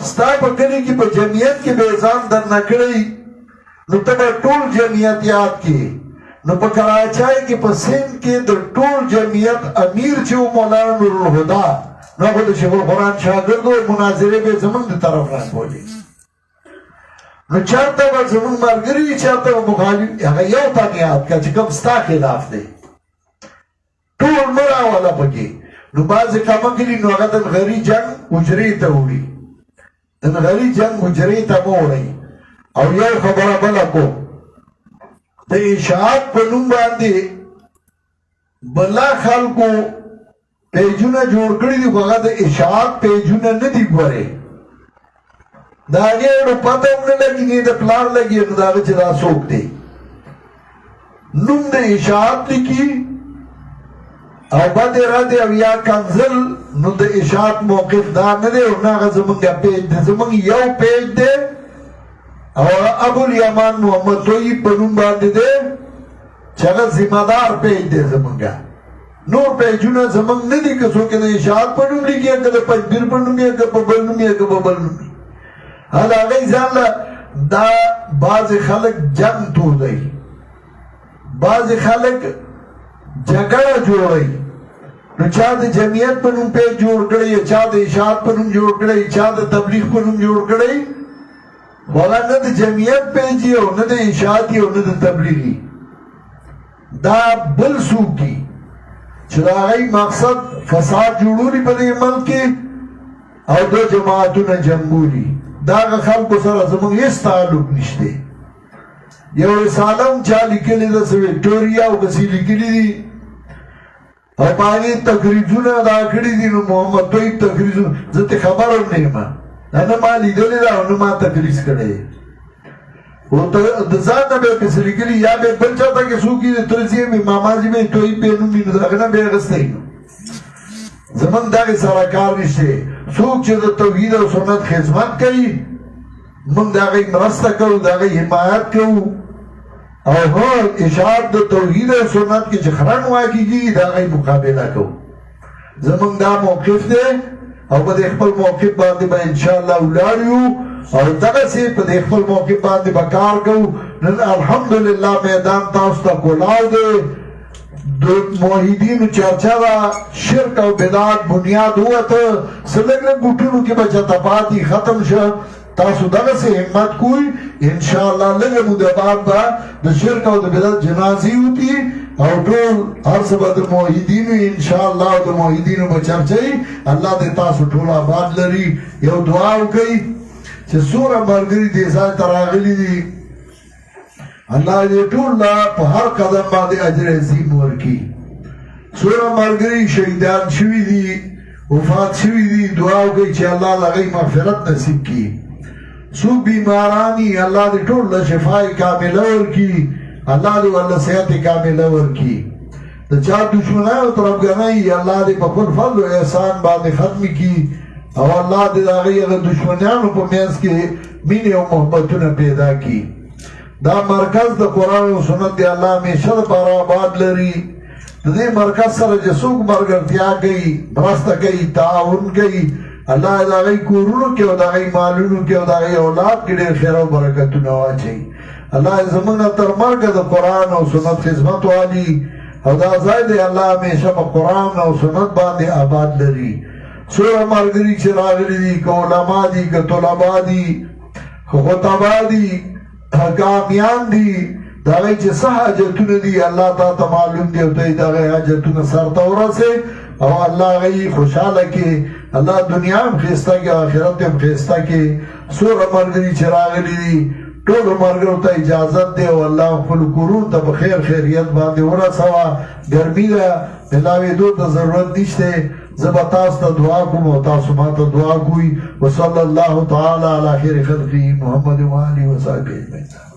ستا په کلي کې په جمعیت کې به ځان درنه کړی، نو ته به ټول جمعیت یاد کړي. نو په کراچۍ کې په سند کې د ټول جمعیت امیر چې و مولانا نورالهدی، نو هغه د شیخ القرآن شاګرد و، مناظرې به زموږ د طرف رابولې. نو چېرته به زموږ ملګري وي، چېرته به مخالف، هغه یو تن یاد کړه چې کوم ستا خلاف دی، ټول مه راوله پکې. نو بعضې کمقلي نو هغه د نغري جنګ حجرې ته وړي، د نغري جنګ حجرې ته مه وړئ. او یو خبره بله کوم، د اشاعت په نوم باندې بله خلکو پیجونه جوړ کړي دي، خو هغه د اشاعت پیجونه نه دي. ګورې د هغې اړو پته هم نه لګي، نه د پلار لګي، نو د هغه چې دا څوک دی. نوم د اشاعت لیکي او بد اراده او یا کنزل، نو د اشاعت موقف دا نه دی، او نه هغه زموږ پیج دی. زموږ یو پیج دی او ابوالیمان محمد طیب په نوم باندې دی، چې هغه ذمه دار پیج دی زموږ. نور پیجونه زموږ نه دي، که څوک د اشاعت په نوم لیکي، که د پنځپیر په نوم، که په بل نوم، که په بل نوم. هله هغوی ځان له دا بعضې خلک جنګ تودوي، بعضې خلک جګړه جوړوي. نو چا د جمعیت په نوم پیج جوړ کړی، چا د اشاعت په نوم جوړ کړی، چا د تبلیغ په نوم جوړ کړی. والا نه د جمعیت پیجي او نه د اشاعتي او نه د تبلیغي، دا بل څوک دي چې د هغوی مقصد فساد جوړولي په دې ملک کې او دو جماعتونه جنګولي. دا هغه خلکو سره زموږ هېڅ تعلق نشته. یو رساله هم چا لیکلې ده، څه وکټوریا او کسې لیکلي دي او باغی تقریزونه دا کړی دي. نو محمد طیب تقریزونه زه ته خبر هم نه یم، نه ما لیدلی ده او نه ما تقریز کړی. او د ځان نه به یې پسې لیکلي یا به بل چا ته کې څوک یې ترځي مې ماماجي مې طیب به نوم وي نو د هغه نه به یې اخیستی. زمونږ دغې سره کار نشته. څوک چې د توحید او سنت خدمت کوي موږ د هغې مرسته کوو، د هغې حمایت کوو، او هر اشاعت د توحید او سنت کې چې خرن واقع کېږي د هغې مقابله کوو. زمونږ دا موقف دی او په دې خپل موقف باندې به انشاءالله ولاړ یو او دغسې په دې خپل موقف باندې به کار کوو. نن الحمدلله میدان تاسو ته کولاو دی. د موحدینو چرچا ده، شرک او بدعت بنیاد ووته، څه لږ لږ ګوټونو کې به چاته پاتې ختم شه. تاسو دغسې همت کوئ انشاءالله لږه موده بعد به د شرک او د بدعت جنازې وتي او ټول هر څه به د موحدینو انشاءالله او د موحدینو به چرچوي. الله دې تاسو ټول آباد لري. یو دعا وکئ چې څومره ملګري دې ځای ته راغلي دي الله دې ټول له په هر قدم باندې اجر عظیم ورکړي. څومره ملګري شهیدان شوي دي، وفات شوي دي، دعا وکئ چې الله له هغوی مغفرت نصیب کړي. څوک بیمارانی الله دې ټول له شفای کامله ورکړي، الله دې ورله صحت کامله ورکړي. د چا دشمنۍ او طرفګنۍ الله دې په خپل فضل او احسان باندې ختمې کړي او الله دې د هغې هغه دشمنیانو په منځ کې مینې او محبتونه پیدا کړي. دا مرکز د قرآن او سنت دی الله همیشه دپاره آباد لري. د دې مرکز سره چې څوک ملګرتیا کوي، مرسته کوي، تعاون کوي، الله د هغوی کورونو کې او د هغوی مالونو کې او د هغوی اولاد کې ډېر خیر او برکتونه واچوي. الله زموږ نه تر مرګه د قرآن او سنت خدمت والي او دا ځای دی الله همیشه په قرآن او سنت باندې آباد لري. څومره ملګري چې راغلي دي، که علما دي، که طلبا دي، که خطبا دي، که امیان دي، د هغوی چې څه حاجتونه دي الله تا ته معلوم دي او ته یې د هغوی حاجتونه سرته ورسې او الله هغوی خوشحاله کړي. الله دنیا هم ښایسته کړي، آخرت هم ښایسته کړي. څومره ملګري چې راغلي دي ټولو ملګرو ته اجازت دی او الله خپلو کورونو ته په خیر خیریت باندې ورسوه. ګرمي ده، ملاوېدو ته ضرورت نشته. زه به تاسو ته دعا کوم او تاسو ما ته دعا کوئ. وصلی الله تعالی علی خیر خلقه محمد و آله و صحبه اجمعین.